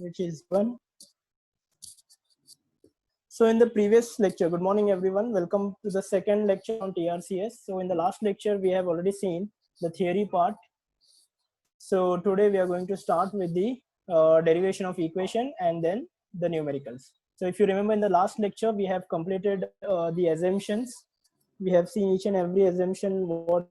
which is one. So in the previous lecture, good morning everyone, welcome to the second lecture on TRCS. So in the last lecture, we have already seen the theory part. So today we are going to start with the derivation of equation and then the numericals. So if you remember in the last lecture, we have completed the assumptions. We have seen each and every assumption, what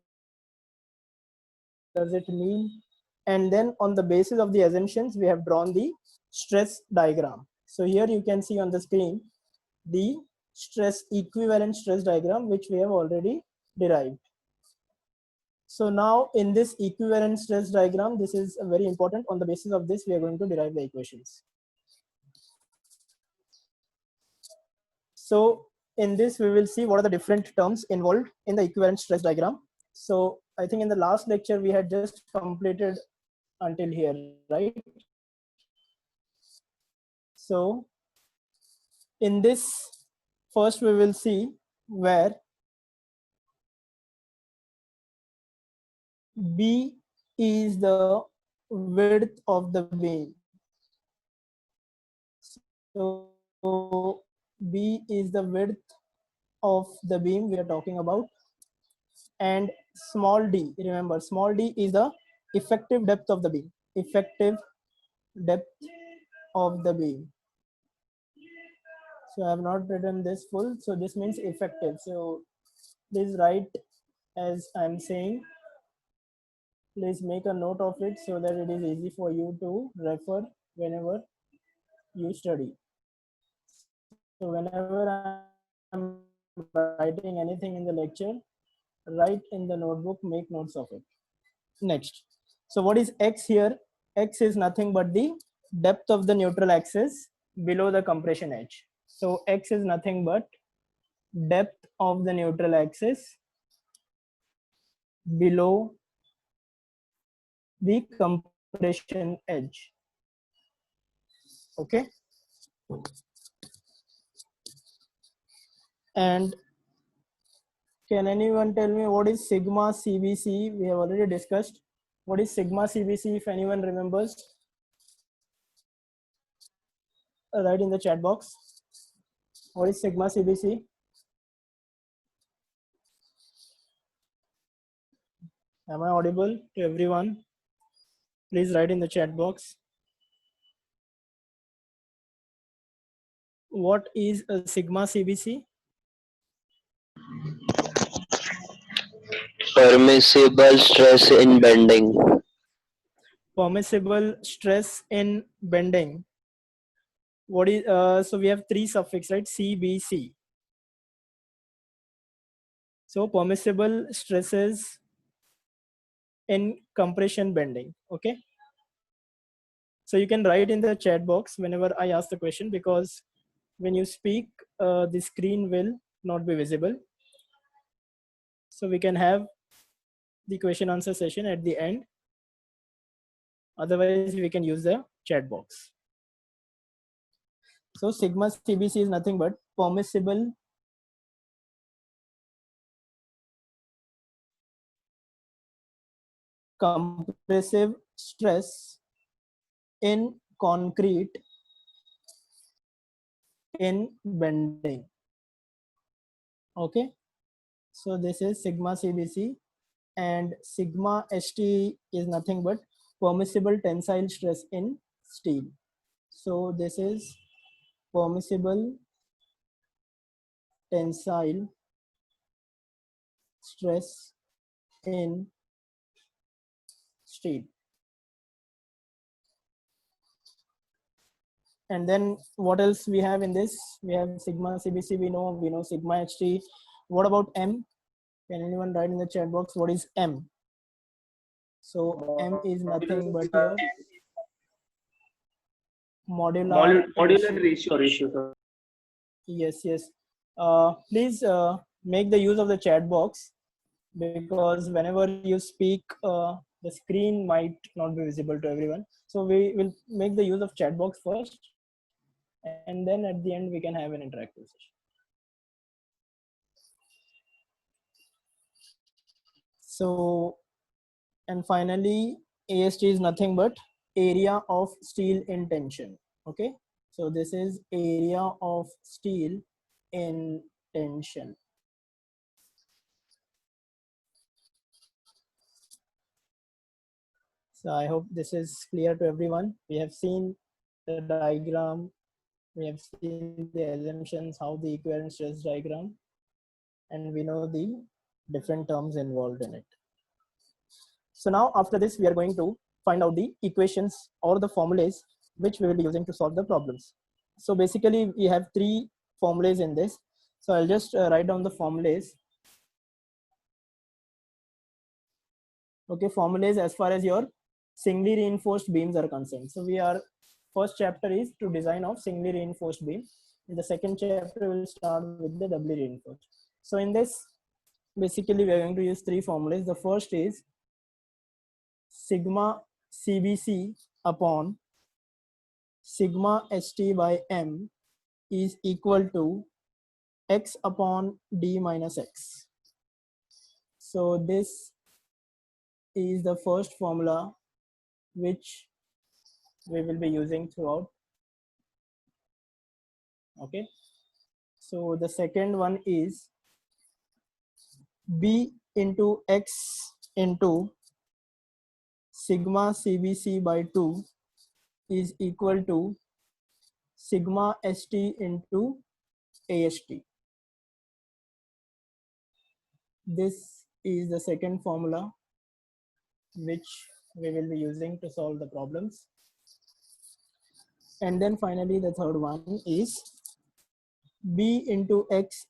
does it mean? And then on the basis of the assumptions, we have drawn the stress diagram. So here you can see on the screen the stress equivalent stress diagram, which we have already derived. So now in this equivalent stress diagram, this is very important. On the basis of this, we are going to derive the equations. So in this, we will see what are the different terms involved in the equivalent stress diagram. So I think in the last lecture, we had just completed until here, right? So in this, first we will see where B is the width of the beam. So B is the width of the beam we are talking about, and small d, remember small d is the effective depth of the beam, effective depth of the beam. So I have not written this full, so this means effective. So please write as I'm saying. Please make a note of it so that it is easy for you to refer whenever you study. So whenever I'm writing anything in the lecture, write in the notebook, make notes of it. Next, so what is x here? X is nothing but the depth of the neutral axis below the compression edge. So x is nothing but depth of the neutral axis below the compression edge. Okay. And can anyone tell me what is sigma CBC? We have already discussed. What is sigma CBC if anyone remembers? Write in the chat box. What is sigma CBC? Am I audible to everyone? Please write in the chat box. What is a sigma CBC? Permissible stress in bending. Permissible stress in bending. What is so we have three suffix, right? CBC. So permissible stresses in compression bending. Okay. So you can write in the chat box whenever I ask the question, because when you speak, the screen will not be visible. So we can have the question answer session at the end. Otherwise, we can use the chat box. So sigma CBC is nothing but permissible compressive stress in concrete in bending. Okay. So this is sigma CBC, and sigma ST is nothing but permissible tensile stress in steel. So this is permissible tensile stress in steel. And then what else we have in this? We have sigma CBC, we know sigma HT. What about M? Can anyone write in the chat box what is M? So M is nothing but here modular ratio, sir. Yes. Please make the use of the chat box, because whenever you speak, the screen might not be visible to everyone. So we will make the use of chat box first, and then at the end we can have an interactive session. So, and finally, AST is nothing but area of steel in tension. Okay, so this is area of steel in tension. So I hope this is clear to everyone. We have seen the diagram, we have seen the assumptions, how the equivalent stress diagram, and we know the different terms involved in it. So now after this, we are going to find out the equations or the formulas which we will be using to solve the problems. So basically we have three formulas in this. So I'll just write down the formulas. Okay, formulas as far as your singly reinforced beams are concerned. So first chapter is to design of singly reinforced beam. In the second chapter, we'll start with the doubly reinforced. So in this, basically we are going to use three formulas. The first is sigma CBC upon sigma HT by M is equal to x upon d minus x. So this is the first formula which we will be using throughout. Okay, so the second one is b into x into sigma CBC by 2 is equal to sigma ST into AST. This is the second formula which we will be using to solve the problems. And then finally the third one is b into x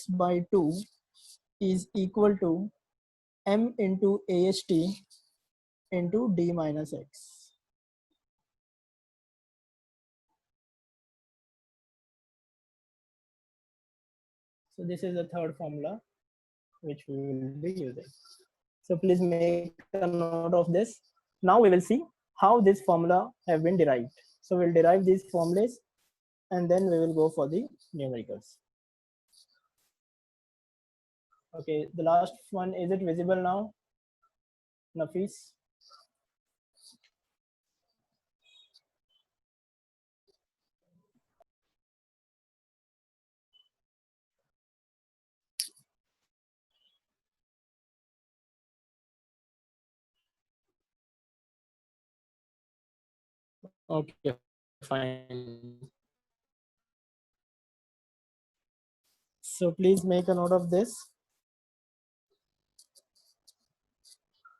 by 2 is equal to m into AST into d minus x. So this is the third formula which we will be using. So please make a note of this. Now we will see how this formula have been derived. So we'll derive these formulas and then we will go for the numericals. Okay, the last one, is it visible now, Nafis? Okay, fine. So please make a note of this.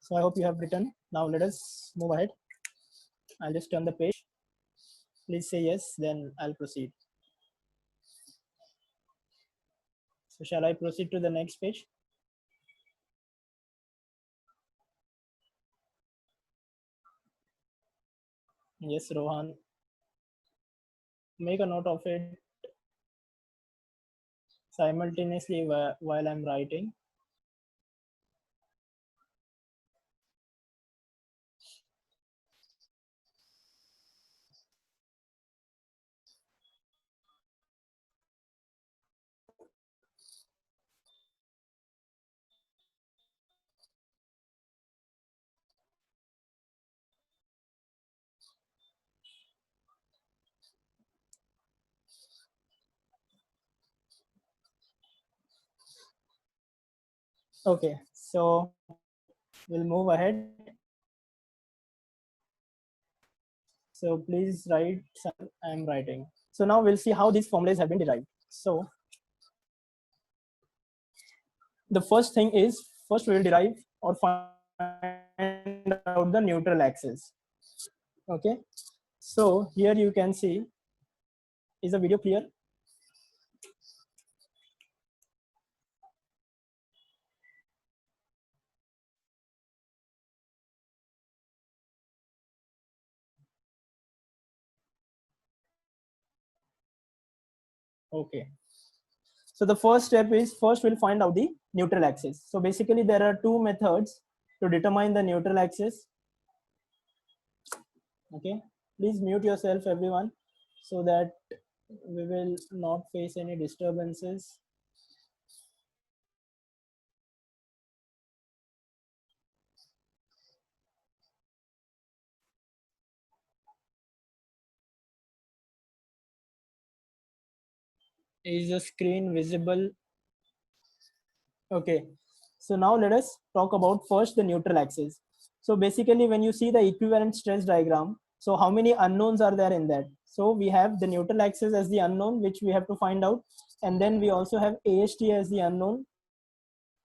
So I hope you have written. Now let us move ahead. I'll just turn the page. Please say yes, then I'll proceed. So shall I proceed to the next page? Yes, Rohan. Make a note of it simultaneously while I'm writing. Okay, so we'll move ahead. So please write, I'm writing. So now we'll see how these formulas have been derived. So the first thing is, first we will derive or find out the neutral axis. Okay, so here you can see, is the video clear? Okay, so the first step is, first we'll find out the neutral axis. So basically there are two methods to determine the neutral axis. Okay, please mute yourself everyone so that we will not face any disturbances. Is the screen visible? Okay. So now let us talk about first the neutral axis. So basically when you see the equivalent stress diagram, so how many unknowns are there in that? So we have the neutral axis as the unknown, which we have to find out. And then we also have AST as the unknown,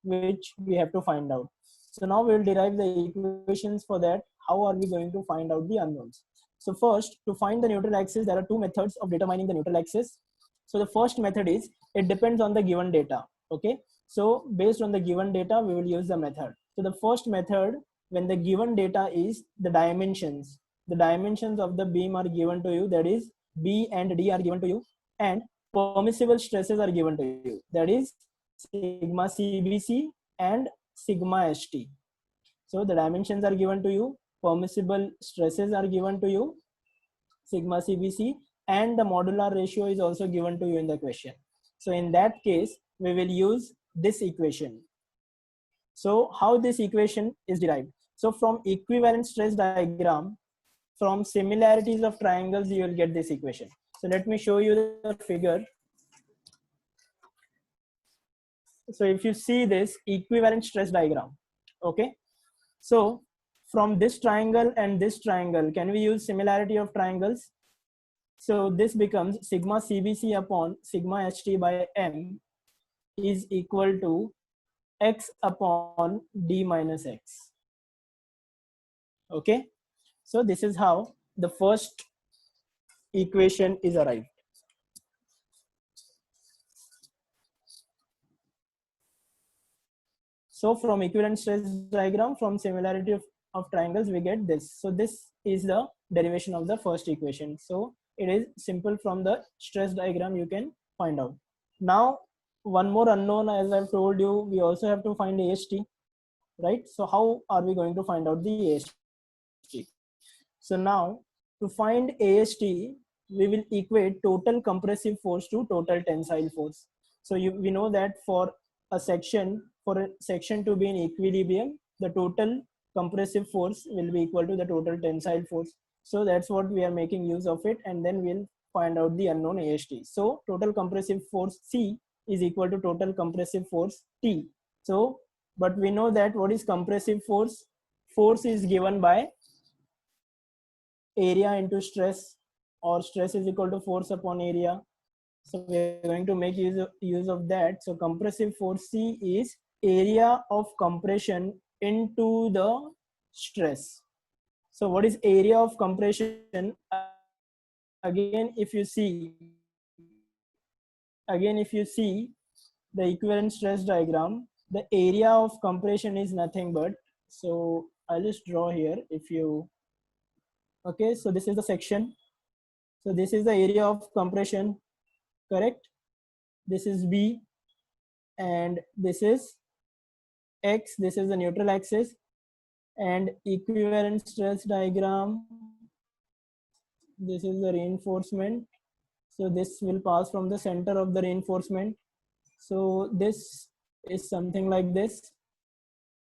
which we have to find out. So now we'll derive the equations for that. How are we going to find out the unknowns? So first, to find the neutral axis, there are two methods of determining the neutral axis. So the first method is, it depends on the given data. Okay. So based on the given data, we will use the method. So the first method, when the given data is the dimensions of the beam are given to you, that is B and D are given to you, and permissible stresses are given to you, that is sigma CBC and sigma ST. So the dimensions are given to you, permissible stresses are given to you, sigma CBC, and the modular ratio is also given to you in the question. So in that case, we will use this equation. So how this equation is derived? So from equivalent stress diagram, from similarities of triangles, you will get this equation. So let me show you the figure. So if you see this equivalent stress diagram, okay. So from this triangle and this triangle, can we use similarity of triangles? So this becomes sigma CBC upon sigma HT by M is equal to X upon D minus X. Okay. So this is how the first equation is arrived. So from equivalent stress diagram, from similarity of triangles, we get this. So this is the derivation of the first equation. So it is simple. From the stress diagram you can find out. Now one more unknown, as I've told you, we also have to find AST, right? So how are we going to find out the AST? So now to find AST, we will equate total compressive force to total tensile force. So we know that for a section to be in equilibrium, the total compressive force will be equal to the total tensile force. So that's what we are making use of it, and then we'll find out the unknown AST. So total compressive force C is equal to total compressive force T. So, but we know that what is compressive force? Force is given by area into stress, or stress is equal to force upon area. So we're going to make use of that. So compressive force C is area of compression into the stress. So what is area of compression? Again, if you see the equivalent stress diagram, the area of compression is nothing but, so I'll just draw here. If you, okay, so this is the section. So this is the area of compression, correct? This is B, and this is X. This is the neutral axis, and equivalent stress diagram. This is the reinforcement. So this will pass from the center of the reinforcement. So this is something like this,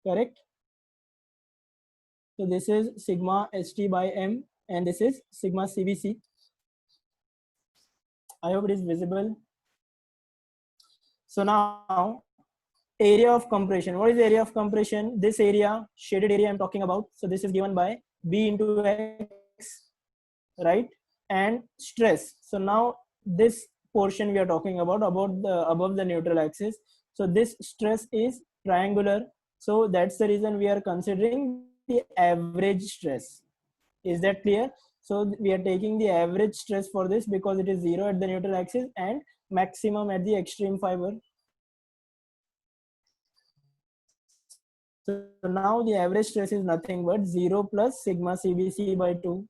correct? So this is sigma ST by M, and this is sigma CBC. I hope it is visible. So now area of compression. What is the area of compression? This area, shaded area I'm talking about. So this is given by B into X, right? And stress. So now this portion we are talking about the above the neutral axis. So this stress is triangular. So that's the reason we are considering the average stress. Is that clear? So we are taking the average stress for this because it is 0 at the neutral axis and maximum at the extreme fiber. So now the average stress is nothing but 0 plus sigma CBC by 2.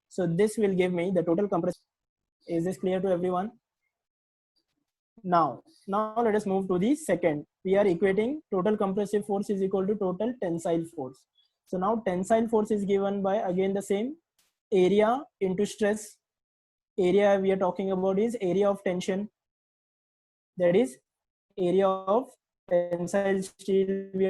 So this will give me the total compression. Is this clear to everyone? Now let us move to the second. We are equating total compressive force is equal to total tensile force. So now tensile force is given by, again, the same area into stress. Area we are talking about is area of tension, that is area of tensile steel we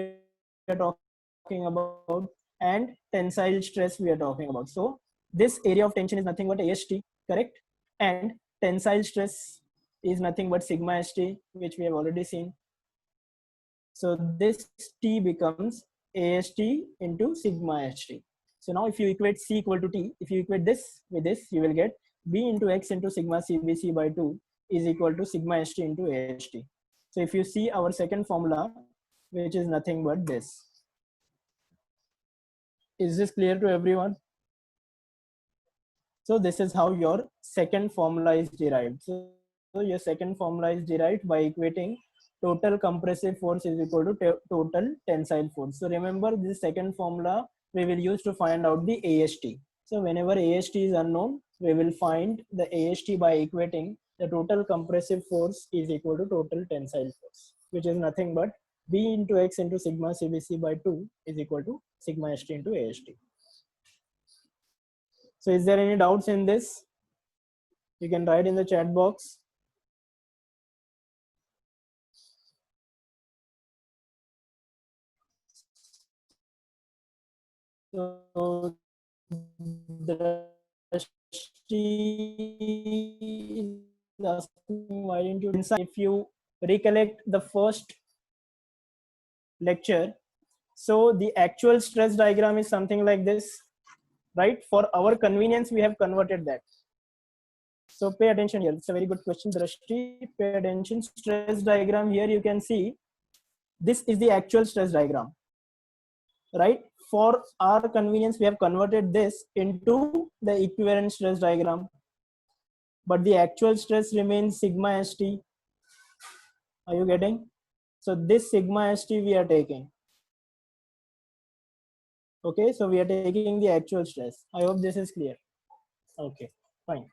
are talking about, and tensile stress we are talking about. So this area of tension is nothing but AST, correct? And tensile stress is nothing but sigma st, which we have already seen. So this T becomes AST into sigma st. So now if you equate C equal to T, if you equate this with this, you will get B into X into sigma CBC by 2 is equal to sigma st into AST. So if you see our second formula, which is nothing but this. Is this clear to everyone? So this is how your second formula is derived. So your second formula is derived by equating total compressive force is equal to total tensile force. So remember this second formula we will use to find out the AST. So whenever AST is unknown, we will find the AST by equating the total compressive force is equal to total tensile force, which is nothing but B into X into sigma CBC by 2 is equal to sigma ST into AST. So is there any doubts in this? You can write in the chat box. So the is asking why didn't you inside? If you recollect the first lecture, so the actual stress diagram is something like this, right? For our convenience, we have converted that. So pay attention here. It's a very good question, Drashti. Pay attention. Stress diagram here you can see. This is the actual stress diagram, right? For our convenience, we have converted this into the equivalent stress diagram, but the actual stress remains sigma st. Are you getting? So this sigma st we are taking. Okay, so we are taking the actual stress. I hope this is clear. Okay, fine.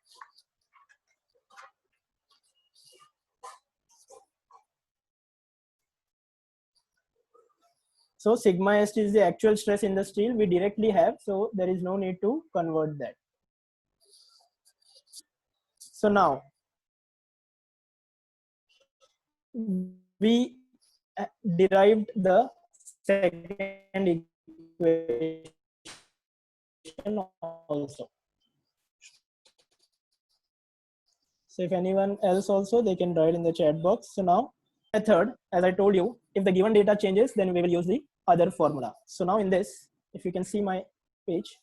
So sigma st is the actual stress in the steel we directly have, so there is no need to convert that. So now we derived the second equation also. So if anyone else also, they can write in the chat box. So now method, as I told you, if the given data changes, then we will use the other formula. So now in this, if you can see my page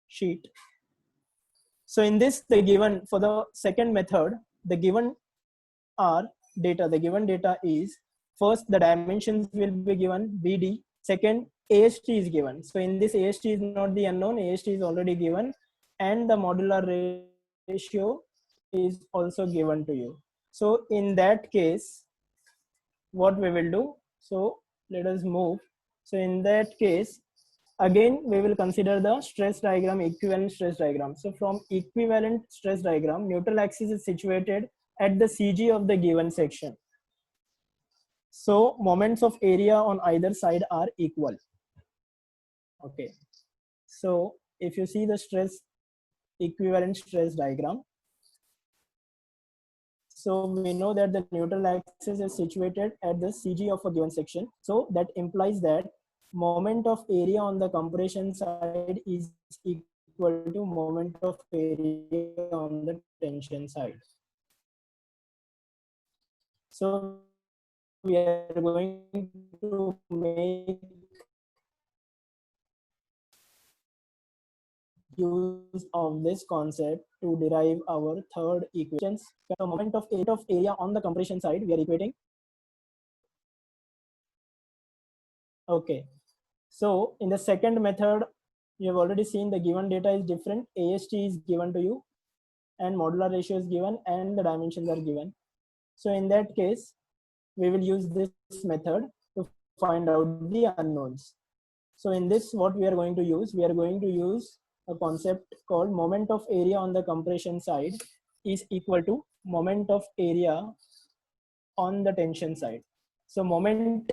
sheet. So in this, the given for the second method, the given are data. The given data is first the dimensions will be given BD. Second, AST is given. So in this, AST is not the unknown. AST is already given, and the modular ratio is also given to you. So in that case, what we will do? So let us move. So in that case, again we will consider the stress diagram, equivalent stress diagram. So from equivalent stress diagram, neutral axis is situated at the CG of the given section. So moments of area on either side are equal. Okay, so if you see the stress equivalent stress diagram, so we know that the neutral axis is situated at the CG of a given section. So that implies that moment of area on the compression side is equal to moment of area on the tension side. So we are going to make use of this concept to derive our third equations. The moment of area on the compression side, we are equating. Okay, so in the second method, you have already seen the given data is different. AST is given to you, and modular ratio is given, and the dimensions are given. So in that case, we will use this method to find out the unknowns. So in this, what we are going to use, we are going to use a concept called moment of area on the compression side is equal to moment of area on the tension side. So moment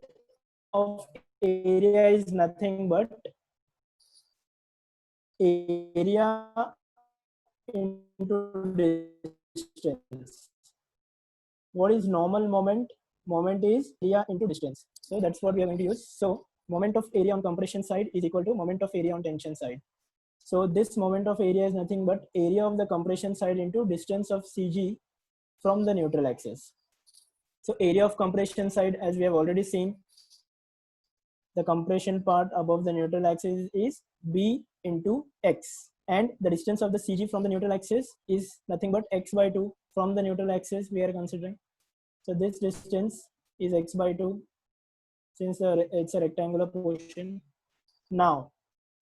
of area is nothing but area into distance. What is normal moment? Moment is area into distance. So that's what we are going to use. So moment of area on compression side is equal to moment of area on tension side. So this moment of area is nothing but area of the compression side into distance of CG from the neutral axis. So area of compression side, as we have already seen, the compression part above the neutral axis is B into X, and the distance of the CG from the neutral axis is nothing but X by 2 from the neutral axis we are considering. So this distance is X by 2 since it's a rectangular portion. Now,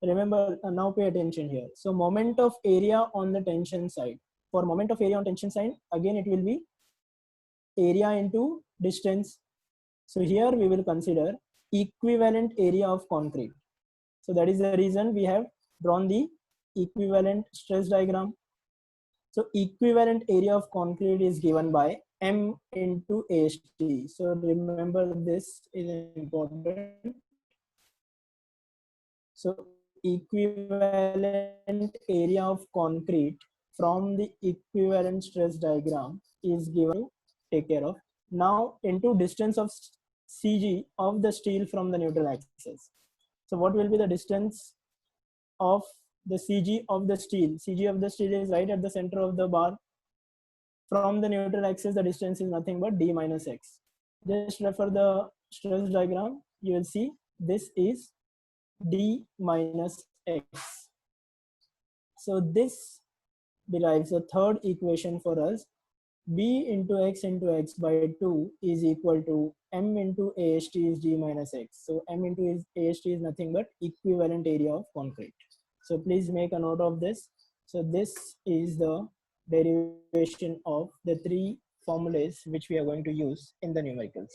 remember, now pay attention here. So moment of area on the tension side. For moment of area on tension side, again it will be area into distance. So here we will consider equivalent area of concrete. So that is the reason we have drawn the equivalent stress diagram. So equivalent area of concrete is given by M into AST. So remember, this is important. So equivalent area of concrete from the equivalent stress diagram is given to take care of. Now into distance of CG of the steel from the neutral axis. So what will be the distance of the CG of the steel? CG of the steel is right at the center of the bar. From the neutral axis, the distance is nothing but D minus X. Just refer the stress diagram. You will see this is D minus X. So this derives a third equation for us. B into X by 2 is equal to M into AST is D minus X. So M into AST is nothing but equivalent area of concrete. So please make a note of this. So this is the derivation of the three formulas which we are going to use in the numericals.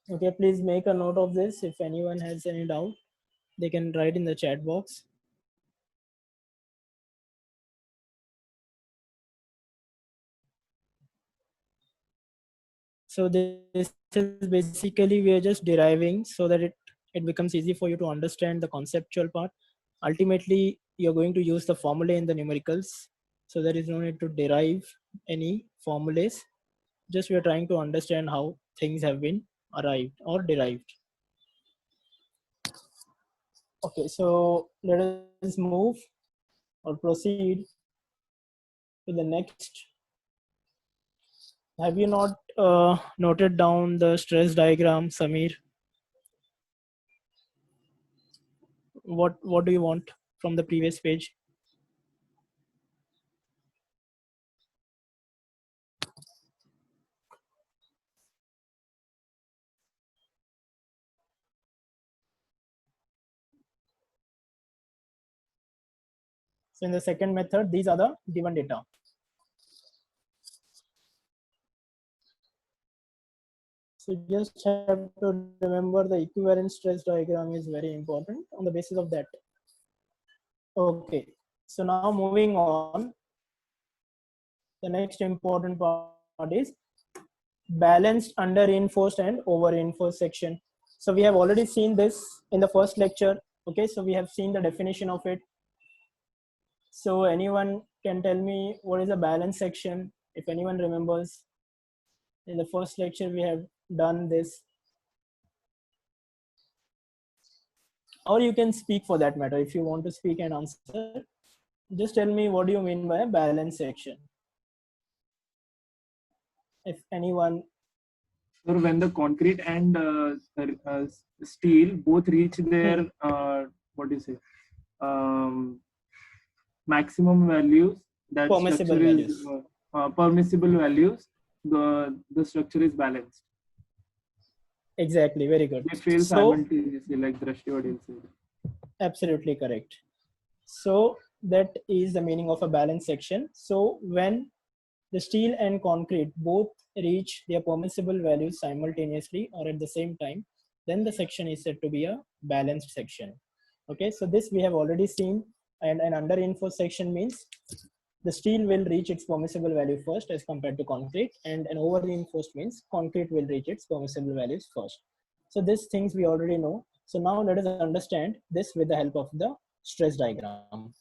Okay, please make a note of this. If anyone has any doubt, they can write in the chat box. So this is basically, we are just deriving so that it becomes easy for you to understand the conceptual part. Ultimately, you're going to use the formula in the numericals. So there is no need to derive any formulas. Just we are trying to understand how things have been arrived or derived. Okay, so let us move or proceed to the next. Have you not noted down the stress diagram, Samir? What do you want from the previous page? So in the second method, these are the given data. So just have to remember the equivalent stress diagram is very important on the basis of that. Okay, so now moving on, the next important part is balanced under reinforced and over reinforced section. So we have already seen this in the first lecture. Okay, so we have seen the definition of it. So anyone can tell me what is a balanced section, if anyone remembers? In the first lecture we have done this. Or you can speak for that matter. If you want to speak and answer, just tell me what do you mean by a balanced section. If anyone. Sir, when the concrete and steel both reach their what do you say, maximum values, that Permissible structure values. is permissible values. The structure is balanced. Exactly, very good. They fail So simultaneously, like Drashtivadil said. absolutely correct. So that is the meaning of a balanced section. So when the steel and concrete both reach their permissible values simultaneously or at the same time, then the section is said to be a balanced section. Okay, so this we have already seen. And an under reinforced section means the steel will reach its permissible value first as compared to concrete, and an over reinforced means concrete will reach its permissible values first. So these things we already know. So now let us understand this with the help of the stress diagram.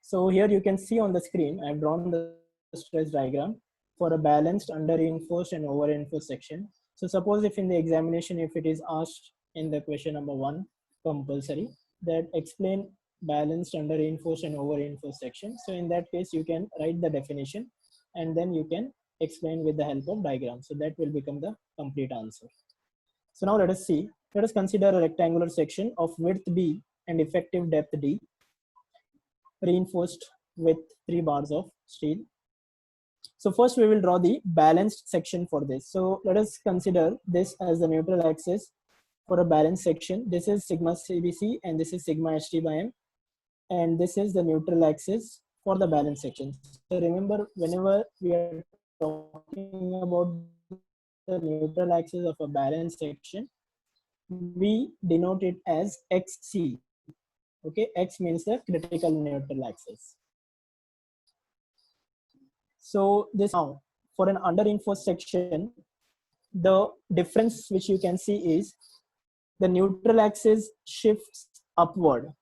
So here you can see on the screen, I've drawn the stress diagram for a balanced under reinforced and over reinforced section. So suppose if in the examination, if it is asked in the question number 1 compulsory, that explain balanced under reinforced and over reinforced section. So in that case, you can write the definition and then you can explain with the help of diagram. So that will become the complete answer. So now let us see, let us consider a rectangular section of width B and effective depth D, reinforced with 3 bars of steel. So first we will draw the balanced section for this. So let us consider this as the neutral axis for a balanced section. This is sigma CBC and this is sigma HT by M. And this is the neutral axis for the balanced section. So remember, whenever we are talking about the neutral axis of a balanced section, we denote it as XC. Okay, X means the critical neutral axis. So this now for an under reinforced section, the difference which you can see is the neutral axis shifts upward.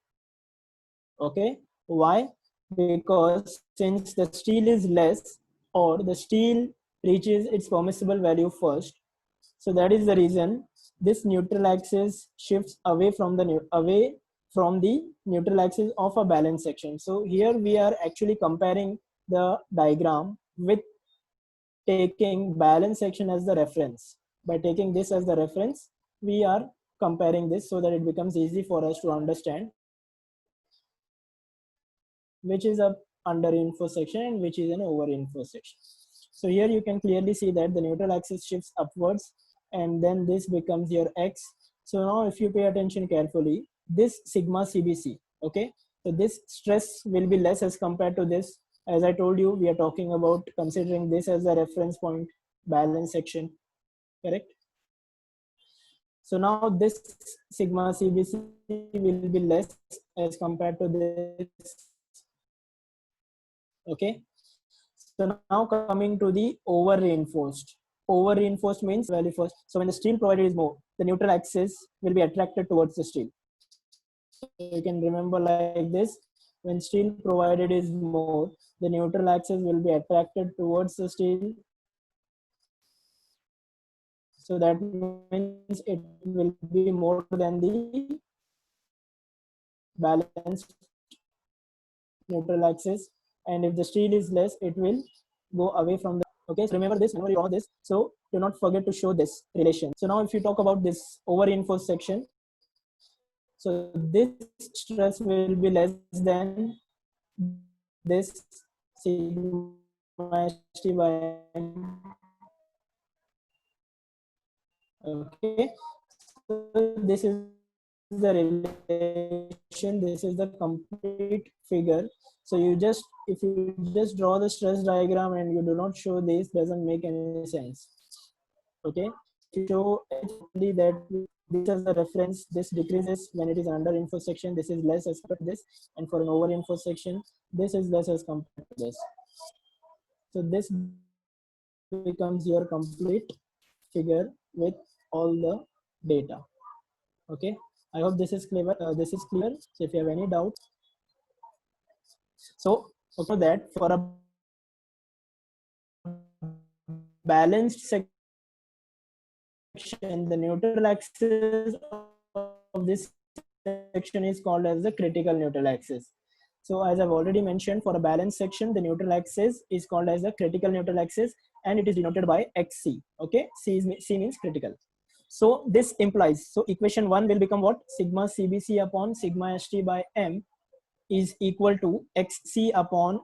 Okay, why? Because since the steel is less, or the steel reaches its permissible value first, so that is the reason this neutral axis shifts away from the neutral axis of a balanced section. So here we are actually comparing the diagram with taking balanced section as the reference. By taking this as the reference, we are comparing this so that it becomes easy for us to understand which is a under reinforced section and which is an over reinforced section. So here you can clearly see that the neutral axis shifts upwards and then this becomes your X. So now if you pay attention carefully, this sigma CBC, okay, so this stress will be less as compared to this. As I told you, we are talking about considering this as a reference point, balance section, correct? So now this sigma CBC will be less as compared to this. Okay. So now coming to the over reinforced. Over reinforced means value first. So when the steel provided is more, the neutral axis will be attracted towards the steel. So you can remember like this. When steel provided is more, the neutral axis will be attracted towards the steel. So that means it will be more than the balanced neutral axis. And if the steel is less, it will go away from the, okay, so remember this whenever you draw this. So do not forget to show this relation. So now if you talk about this over reinforced section, so this stress will be less than this sigma HT by M. Okay, so this is the relation, this is the complete figure. So you just, if you just draw the stress diagram and you do not show this, doesn't make any sense. Okay, to show only that this is the reference, this decreases when it is under reinforced section, this is less as compared to this, and for an over reinforced section, this is less as compared to this. So this becomes your complete figure with all the data. Okay, I hope this is clear. This is clear. So if you have any doubt, so okay, that for a balanced section, the neutral axis of this section is called as the critical neutral axis. So as I've already mentioned, for a balanced section, the neutral axis is called as the critical neutral axis and it is denoted by XC. Okay, C means critical. So this implies, so equation 1 will become what? Sigma CBC upon sigma HT by M is equal to XC upon